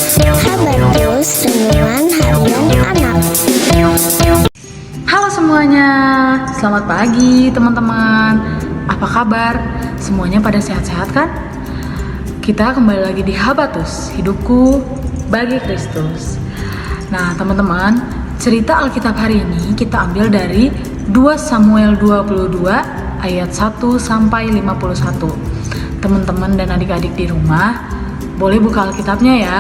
Habatus Renungan Harian Anak. Halo semuanya, selamat pagi teman-teman. Apa kabar? Semuanya pada sehat-sehat kan? Kita kembali lagi di Habatus, hidupku bagi Kristus. Nah teman-teman, cerita Alkitab hari ini kita ambil dari 2 Samuel 22 ayat 1 sampai 51. Teman-teman dan adik-adik di rumah boleh buka Alkitabnya ya,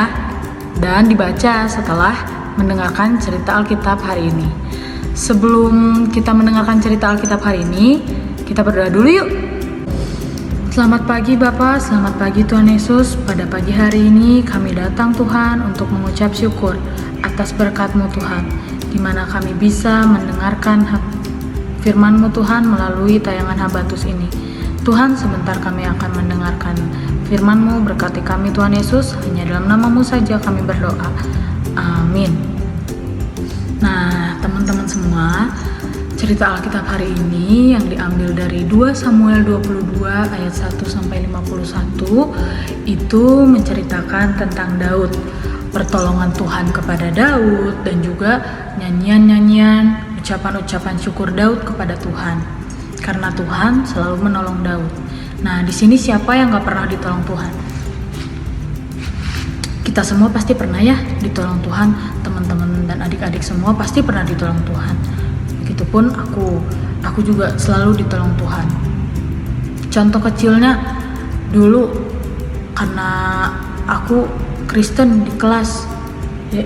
dan dibaca setelah mendengarkan cerita Alkitab hari ini. Sebelum kita mendengarkan cerita Alkitab hari ini, kita berdoa dulu yuk. Selamat pagi Bapa, selamat pagi Tuhan Yesus. Pada pagi hari ini kami datang Tuhan untuk mengucap syukur atas berkat-Mu Tuhan, di mana kami bisa mendengarkan firman-Mu Tuhan melalui tayangan Habatus ini. Tuhan, sebentar kami akan mendengarkan firman-Mu, berkati kami Tuhan Yesus, hanya dalam nama-Mu saja kami berdoa. Amin. Nah, teman-teman semua, cerita Alkitab hari ini yang diambil dari 2 Samuel 22 ayat 1 sampai 51 itu menceritakan tentang Daud, pertolongan Tuhan kepada Daud, dan juga nyanyian-nyanyian, ucapan-ucapan syukur Daud kepada Tuhan. Karena Tuhan selalu menolong Daud. Nah, di sini siapa yang gak pernah ditolong Tuhan? Kita semua pasti pernah ya ditolong Tuhan. Teman-teman dan adik-adik semua pasti pernah ditolong Tuhan. Begitupun aku juga selalu ditolong Tuhan. Contoh kecilnya dulu, karena aku Kristen di kelas, ya,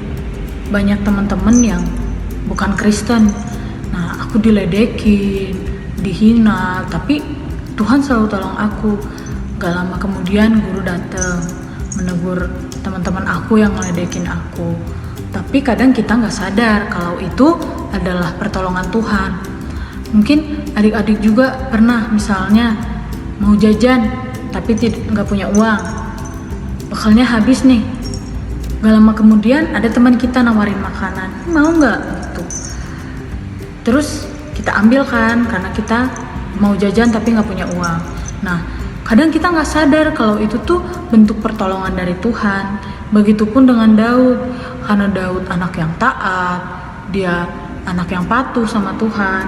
banyak teman-teman yang bukan Kristen. Nah, aku diledekin, dihina, tapi Tuhan selalu tolong aku. Gak lama kemudian guru datang menegur teman-teman aku yang ngeledekin aku. Tapi kadang kita gak sadar kalau itu adalah pertolongan Tuhan. Mungkin adik-adik juga pernah misalnya mau jajan tapi gak punya uang, bekalnya habis nih. Gak lama kemudian ada teman kita nawarin makanan, mau gak? Gitu. Terus kita ambil kan, karena kita mau jajan tapi nggak punya uang. Nah, kadang kita nggak sadar kalau itu tuh bentuk pertolongan dari Tuhan. Begitupun dengan Daud, karena Daud anak yang taat, dia anak yang patuh sama Tuhan.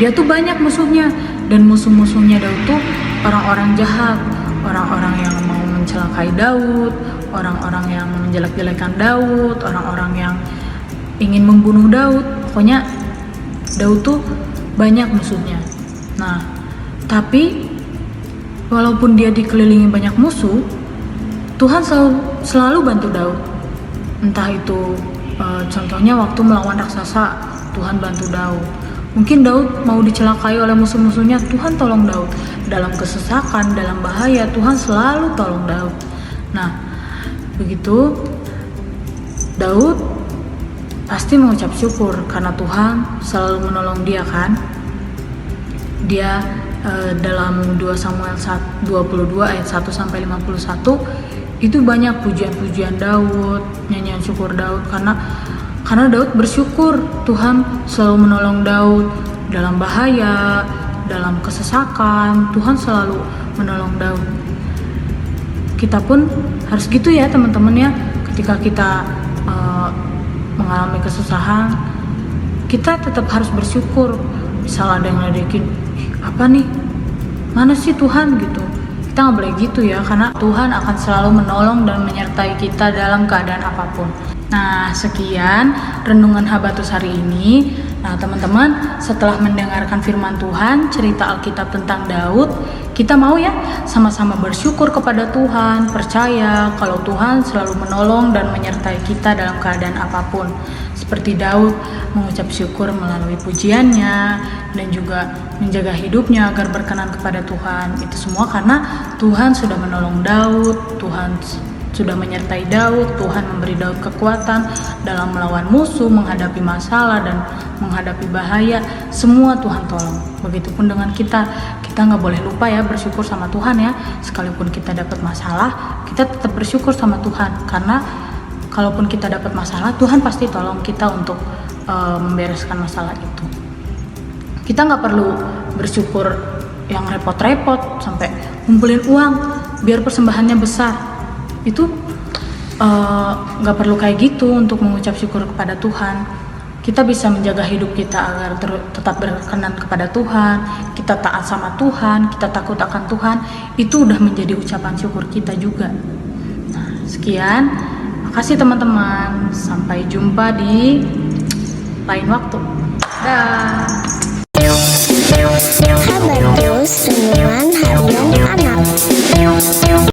Dia tuh banyak musuhnya, dan musuh-musuhnya Daud tuh orang-orang jahat, orang-orang yang mau mencelakai Daud, orang-orang yang menjelek-jelekan Daud, orang-orang yang ingin membunuh Daud. Pokoknya Daud tuh banyak musuhnya. Nah, tapi walaupun dia dikelilingi banyak musuh, Tuhan selalu bantu Daud. Entah itu contohnya waktu melawan raksasa, Tuhan bantu Daud. Mungkin Daud mau dicelakai oleh musuh-musuhnya, Tuhan tolong Daud. Dalam kesesakan, dalam bahaya, Tuhan selalu tolong Daud. Nah, begitu Daud pasti mengucap syukur karena Tuhan selalu menolong dia kan. Dia dalam 2 Samuel 22 ayat 1 sampai 51 itu banyak pujian-pujian Daud, nyanyian syukur Daud, karena Daud bersyukur Tuhan selalu menolong Daud dalam bahaya, dalam kesesakan. Tuhan selalu menolong Daud. Kita pun harus gitu ya teman-teman ya. Ketika kita mengalami kesusahan, kita tetap harus bersyukur. Misal ada yang ngeledekin, apa nih, mana sih Tuhan gitu, kita nggak boleh gitu ya, karena Tuhan akan selalu menolong dan menyertai kita dalam keadaan apapun. Nah, sekian renungan Habatus hari ini. Nah teman-teman, setelah mendengarkan firman Tuhan, cerita Alkitab tentang Daud, kita mau ya sama-sama bersyukur kepada Tuhan, percaya kalau Tuhan selalu menolong dan menyertai kita dalam keadaan apapun. Seperti Daud mengucap syukur melalui pujiannya dan juga menjaga hidupnya agar berkenan kepada Tuhan. Itu semua karena Tuhan sudah menolong Daud, Tuhan sudah menyertai Daud, Tuhan memberi Daud kekuatan dalam melawan musuh, menghadapi masalah dan menghadapi bahaya. Semua Tuhan tolong. Begitupun dengan kita nggak boleh lupa ya bersyukur sama Tuhan ya. Sekalipun kita dapat masalah, kita tetap bersyukur sama Tuhan, karena kalaupun kita dapat masalah, Tuhan pasti tolong kita untuk membereskan masalah itu. Kita nggak perlu bersyukur yang repot-repot sampai ngumpulin uang biar persembahannya besar. Itu nggak perlu kayak gitu untuk mengucap syukur kepada Tuhan. Kita bisa menjaga hidup kita agar tetap berkenan kepada Tuhan, kita taat sama Tuhan, kita takut akan Tuhan, itu udah menjadi ucapan syukur kita juga. Nah, sekian, makasih teman-teman, sampai jumpa di lain waktu. Dah. Habatus Renungan Harian Anak.